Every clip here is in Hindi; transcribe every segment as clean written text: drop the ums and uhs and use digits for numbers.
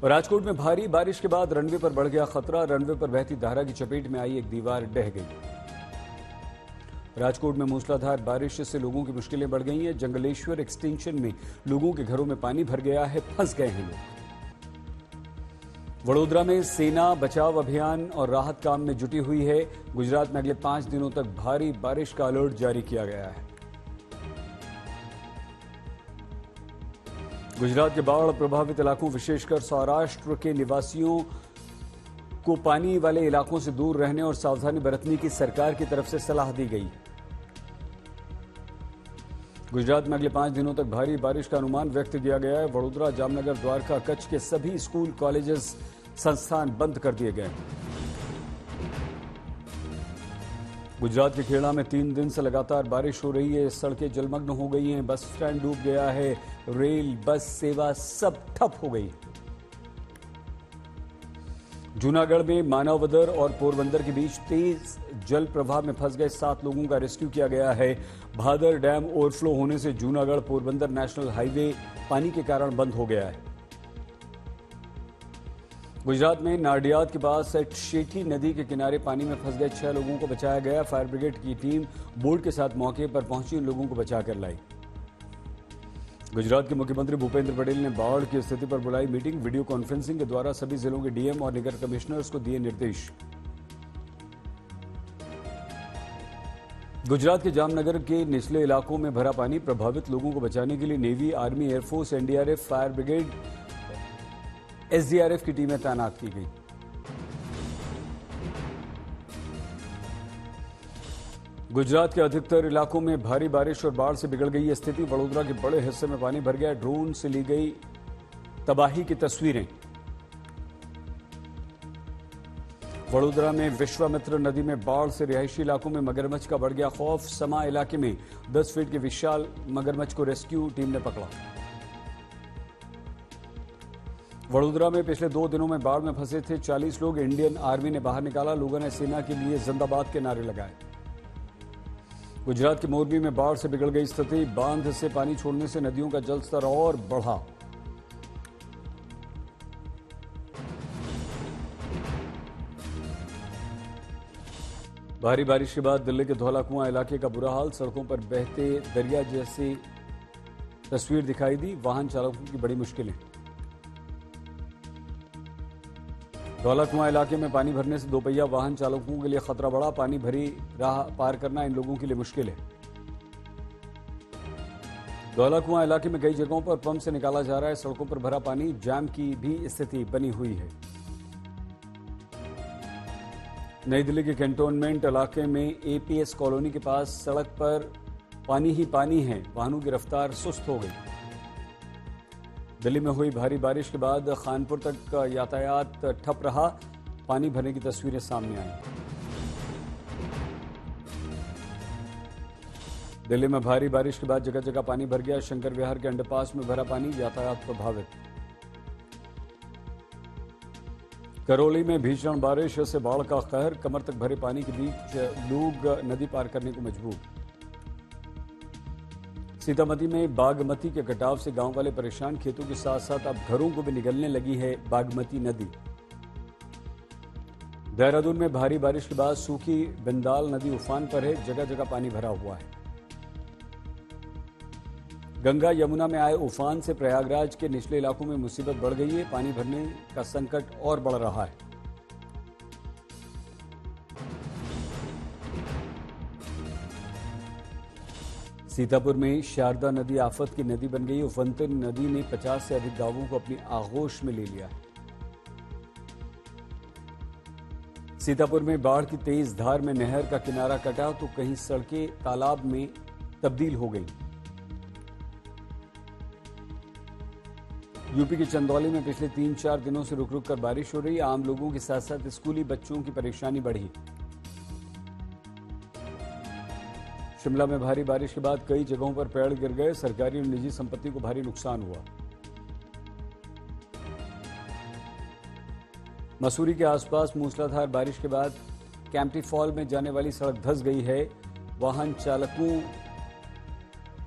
राजकोट में भारी बारिश के बाद रनवे पर बढ़ गया खतरा। रनवे पर बहती धारा की चपेट में आई एक दीवार ढह गई। राजकोट में मूसलाधार बारिश से लोगों की मुश्किलें बढ़ गई हैं। जंगलेश्वर एक्सटेंशन में लोगों के घरों में पानी भर गया है, फंस गए हैं लोग। वडोदरा में सेना बचाव अभियान और राहत काम में जुटी हुई है। गुजरात में अगले 5 दिनों तक भारी बारिश का अलर्ट जारी किया गया है। गुजरात के बाढ़ प्रभावित इलाकों, विशेषकर सौराष्ट्र के निवासियों को पानी वाले इलाकों से दूर रहने और सावधानी बरतने की सरकार की तरफ से सलाह दी गई। गुजरात में अगले 5 दिनों तक भारी बारिश का अनुमान व्यक्त किया गया है। वडोदरा, जामनगर, द्वारका, कच्छ के सभी स्कूल, कॉलेजेस, संस्थान बंद कर दिए गए। गुजरात के खेड़ा में 3 दिन से लगातार बारिश हो रही है। सड़कें जलमग्न हो गई हैं, बस स्टैंड डूब गया है, रेल बस सेवा सब ठप हो गई। जूनागढ़ में मानवदर और पोरबंदर के बीच तेज जल प्रवाह में फंस गए 7 लोगों का रेस्क्यू किया गया है। भादर डैम ओवरफ्लो होने से जूनागढ़ पोरबंदर नेशनल हाईवे पानी के कारण बंद हो गया है। गुजरात में नाडियाद के पास शेठी नदी के किनारे पानी में फंस गए 6 लोगों को बचाया गया। फायर ब्रिगेड की टीम बोट के साथ मौके पर पहुंची, इन लोगों को बचाकर लाई। गुजरात के मुख्यमंत्री भूपेंद्र पटेल ने बाढ़ की स्थिति पर बुलाई मीटिंग। वीडियो कॉन्फ्रेंसिंग के द्वारा सभी जिलों के डीएम और नगर कमिश्नर्स को दिए निर्देश। गुजरात के जामनगर के निचले इलाकों में भरा पानी, प्रभावित लोगों को बचाने के लिए navy, army, air force, NDRF, fire brigade, SDRF की टीमें तैनात की गई। गुजरात के अधिकतर इलाकों में भारी बारिश और बाढ़ से बिगड़ गई स्थिति। वडोदरा के बड़े हिस्से में पानी भर गया। ड्रोन से ली गई तबाही की तस्वीरें। वडोदरा में विश्वामित्र नदी में बाढ़ से रिहायशी इलाकों में मगरमच्छ का बढ़ गया खौफ। समा इलाके में 10 फीट के विशाल मगरमच्छ को रेस्क्यू टीम ने पकड़ा। वडोदरा में पिछले 2 दिनों में बाढ़ में फंसे थे 40 लोग, इंडियन आर्मी ने बाहर निकाला। लोगों ने सेना के लिए जिंदाबाद के नारे लगाए। गुजरात के मोरबी में बाढ़ से बिगड़ गई स्थिति। बांध से पानी छोड़ने से नदियों का जलस्तर और बढ़ा। भारी बारिश के बाद दिल्ली के धौला कुआं इलाके का बुरा हाल। सड़कों पर बहते दरिया जैसी तस्वीर दिखाई दी। वाहन चालकों की बड़ी मुश्किलें। धौला कुआं इलाके में पानी भरने से दोपहिया वाहन चालकों के लिए खतरा बढ़ा। पानी भरी राह पार करना इन लोगों के लिए मुश्किल है। धौला कुआं इलाके में कई जगहों पर पंप से निकाला जा रहा है। सड़कों पर भरा पानी, जाम की भी स्थिति बनी हुई है। नई दिल्ली के कैंटोनमेंट इलाके में एपीएस कॉलोनी के पास सड़क पर पानी ही पानी है। वाहनों की रफ्तार सुस्त हो गई। दिल्ली में हुई भारी बारिश के बाद खानपुर तक यातायात ठप रहा। पानी भरने की तस्वीरें सामने आई। दिल्ली में भारी बारिश के बाद जगह जगह पानी भर गया। शंकर विहार के अंडरपास में भरा पानी, यातायात प्रभावित। करौली में भीषण बारिश से बाढ़ का कहर। कमर तक भरे पानी के बीच लोग नदी पार करने को मजबूर। सीतामढ़ी में बागमती के कटाव से गांव वाले परेशान। खेतों के साथ साथ अब घरों को भी निगलने लगी है बागमती नदी। देहरादून में भारी बारिश के बाद सूखी बिंदाल नदी उफान पर है। जगह जगह पानी भरा हुआ है। गंगा यमुना में आए उफान से प्रयागराज के निचले इलाकों में मुसीबत बढ़ गई है। पानी भरने का संकट और बढ़ रहा है। सीतापुर में शारदा नदी आफत की नदी बन गई। उफनते नदी ने 50 से अधिक गांवों को अपनी आगोश में ले लिया है। सीतापुर में बाढ़ की तेज धार में नहर का किनारा कटा तो कहीं सड़कें तालाब में तब्दील हो गई। यूपी के चंदौली में पिछले 3-4 दिनों से रुक रुक कर बारिश हो रही। आम लोगों के साथ साथ स्कूली बच्चों की परेशानी बढ़ी। शिमला में भारी बारिश के बाद कई जगहों पर पेड़ गिर गए। सरकारी और निजी संपत्ति को भारी नुकसान हुआ। मसूरी के आसपास मूसलाधार बारिश के बाद कैंपटी फॉल में जाने वाली सड़क धंस गई है। वाहन चालकों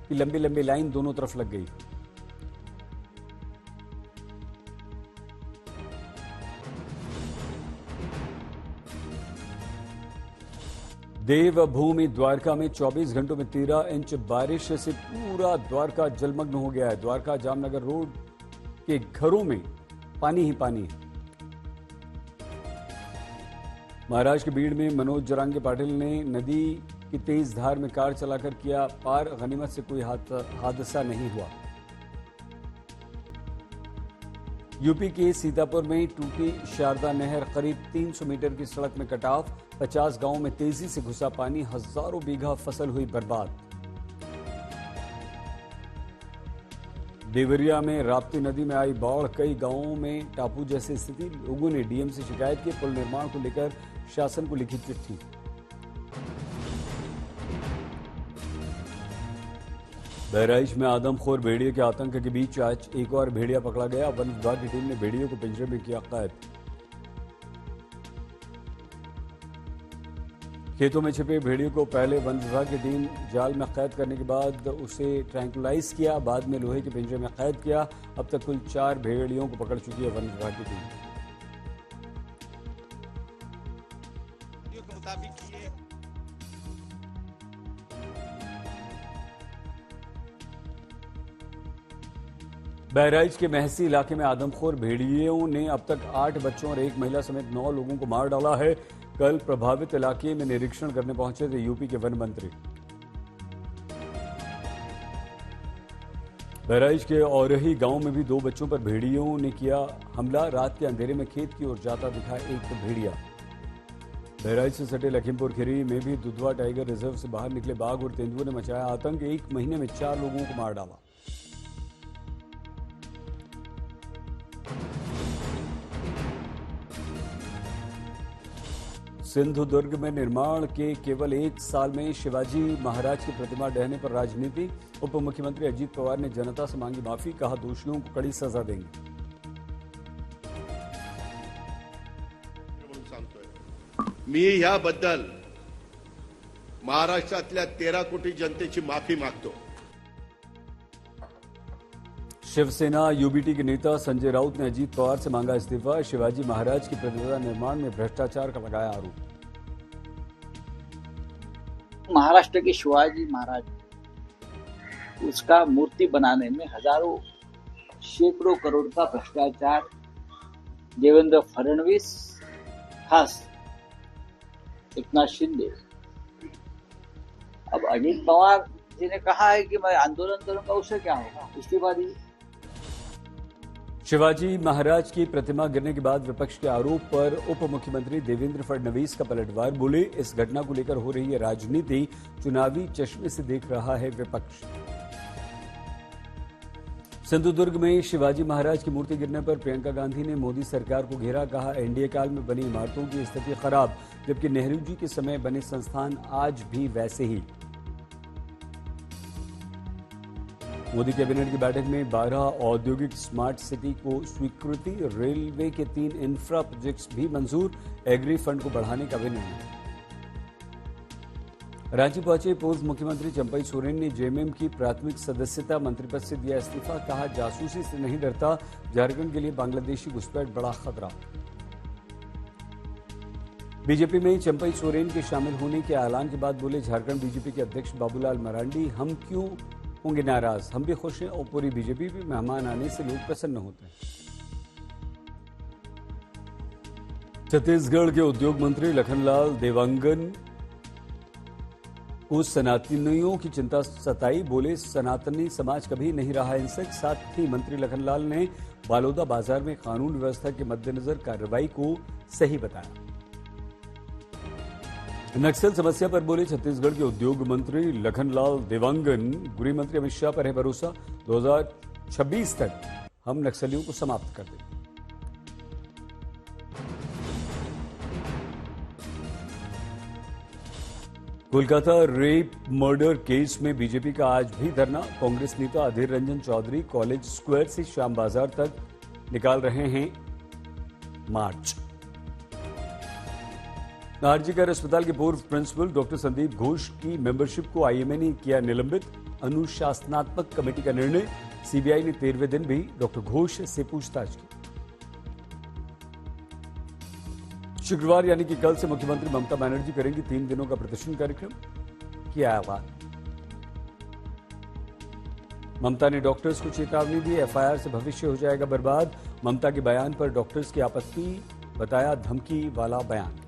की लंबी लंबी लाइन दोनों तरफ लग गई। देवभूमि द्वारका में 24 घंटों में 13 इंच बारिश से पूरा द्वारका जलमग्न हो गया है। द्वारका जामनगर रोड के घरों में पानी ही पानी है। महाराष्ट्र के बीड़ में मनोज जरांगे पाटिल ने नदी की तेज धार में कार चलाकर किया पार। गनीमत से कोई हादसा नहीं हुआ। यूपी के सीतापुर में टूटी शारदा नहर, करीब 300 मीटर की सड़क में कटाव। 50 गांवों में तेजी से घुसा पानी, हजारों बीघा फसल हुई बर्बाद। देवरिया में राप्ती नदी में आई बाढ़, कई गांवों में टापू जैसी स्थिति। लोगों ने डीएम से शिकायत की। पुल निर्माण को लेकर शासन को लिखी चिट्ठी। बहराइच में आदमखोर भेड़िए के आतंक के बीच आज एक और भेड़िया पकड़ा गया। वन विभाग की टीम ने भेड़ियों को पिंजरे में किया कैद। खेतों में छिपे भेड़ियों को पहले वन विभाग की टीम जाल में कैद करने के बाद उसे ट्रैंकुलाइज किया, बाद में लोहे के पिंजरे में कैद किया। अब तक कुल 4 भेड़ियों को पकड़ चुकी है वन विभाग की टीम। बहराइच के महसी इलाके में आदमखोर भेड़ियों ने अब तक 8 बच्चों और 1 महिला समेत 9 लोगों को मार डाला है। कल प्रभावित इलाके में निरीक्षण करने पहुंचे थे यूपी के वन मंत्री। बहराइच के औरही गांव में भी 2 बच्चों पर भेड़ियों ने किया हमला। रात के अंधेरे में खेत की ओर जाता दिखा एक भेड़िया। बहराइच से सटे लखीमपुर खीरी में भी दुधवा टाइगर रिजर्व से बाहर निकले बाघ और तेंदुओं ने मचाया आतंक। 1 महीने में 4 लोगों को मार डाला। सिंधुदुर्ग में निर्माण के केवल 1 साल में शिवाजी महाराज की प्रतिमा ढहने पर राजनीति। उप मुख्यमंत्री अजीत पवार ने जनता से मांगी माफी, कहा दोषियों को कड़ी सजा देंगे। मी याबद्दल महाराष्ट्रातल्या 13 कोटी जनतेची माफी मागतो। शिवसेना यूबीटी के नेता संजय राउत ने अजीत पवार से मांगा इस्तीफा। शिवाजी महाराज की प्रतिमा निर्माण में भ्रष्टाचार का लगाया आरोप। महाराष्ट्र के शिवाजी महाराज उसका मूर्ति बनाने में हजारों सैकड़ों करोड़ का भ्रष्टाचार देवेंद्र फडणवीस, खास एकनाथ शिंदे। अब अजीत पवार जी ने कहा है कि मैं आंदोलन करूंगा, उससे क्या होगा, इस्तीफा दीजिए। शिवाजी महाराज की प्रतिमा गिरने के बाद विपक्ष के आरोप पर उप मुख्यमंत्री देवेंद्र फडणवीस का पलटवार। बोले इस घटना को लेकर हो रही है राजनीति, चुनावी चश्मे से देख रहा है विपक्ष। सिंधुदुर्ग में शिवाजी महाराज की मूर्ति गिरने पर प्रियंका गांधी ने मोदी सरकार को घेरा। कहा एनडीए काल में बनी इमारतों की स्थिति खराब, जबकि नेहरू जी के समय बने संस्थान आज भी वैसे ही। मोदी कैबिनेट की बैठक में 12 औद्योगिक स्मार्ट सिटी को स्वीकृति। रेलवे के 3 इंफ्रा प्रोजेक्ट्स भी मंजूर। एग्री फंड को बढ़ाने का भी निर्णय। रांची पहुंचे पूर्व मुख्यमंत्री चंपई सोरेन ने जेएमएम की प्राथमिक सदस्यता मंत्री पद से दिया इस्तीफा। कहा जासूसी से नहीं डरता, झारखंड के लिए बांग्लादेशी घुसपैठ बड़ा खतरा। बीजेपी में चंपई सोरेन के शामिल होने के ऐलान के बाद बोले झारखंड बीजेपी के अध्यक्ष बाबूलाल मरांडी, हम क्यों होंगे नाराज, हम भी खुश हैं और पूरी बीजेपी भी मेहमान आने से लोग प्रसन्न होते हैं। छत्तीसगढ़ के उद्योग मंत्री लखनलाल देवांगन को सनातनियों की चिंता सताई। बोले सनातनी समाज कभी नहीं रहा हिंसक। साथ ही मंत्री लखनलाल ने बालोदा बाजार में कानून व्यवस्था के मद्देनजर कार्रवाई को सही बताया। नक्सल समस्या पर बोले छत्तीसगढ़ के उद्योग मंत्री लखनलाल देवांगन, गृह मंत्री अमित शाह पर है भरोसा, 2026 तक हम नक्सलियों को समाप्त कर देंगे। कोलकाता रेप मर्डर केस में बीजेपी का आज भी धरना। कांग्रेस नेता अधीर रंजन चौधरी कॉलेज स्क्वायर से श्याम बाजार तक निकाल रहे हैं मार्च। आरजीकर अस्पताल के पूर्व प्रिंसिपल डॉक्टर संदीप घोष की मेंबरशिप को आईएमए ने किया निलंबित। अनुशासनात्मक कमेटी का निर्णय। सीबीआई ने 13वें दिन भी डॉक्टर घोष से पूछताछ की। शुक्रवार यानी कि कल से मुख्यमंत्री ममता बनर्जी करेंगी 3 दिनों का प्रदर्शन कार्यक्रम, किया ऐलान। ममता ने डॉक्टर्स को चेतावनी दी, एफआईआर से भविष्य हो जाएगा बर्बाद। ममता के बयान पर डॉक्टर्स की आपत्ति, बताया धमकी वाला बयान।